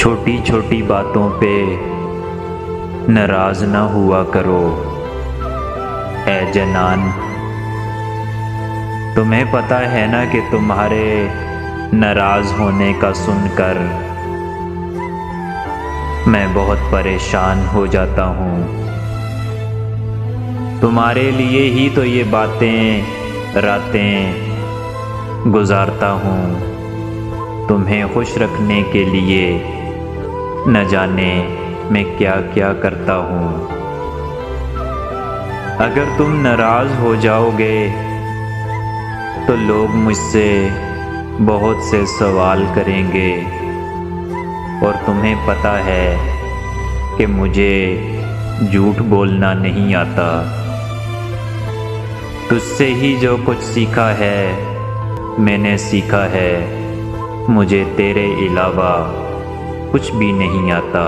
چھوٹی چھوٹی باتوں پہ ناراض نہ ہوا کرو اے جنان۔ تمہیں پتہ ہے نا کہ تمہارے ناراض ہونے کا سن کر میں بہت پریشان ہو جاتا ہوں۔ تمہارے لیے ہی تو یہ باتیں راتیں گزارتا ہوں، تمہیں خوش رکھنے کے لیے نہ جانے میں کیا کیا کرتا ہوں۔ اگر تم ناراض ہو جاؤ گے تو لوگ مجھ سے بہت سے سوال کریں گے، اور تمہیں پتہ ہے کہ مجھے جھوٹ بولنا نہیں آتا۔ تجھ سے ہی جو کچھ سیکھا ہے میں نے سیکھا ہے، مجھے تیرے علاوہ کچھ بھی نہیں آتا۔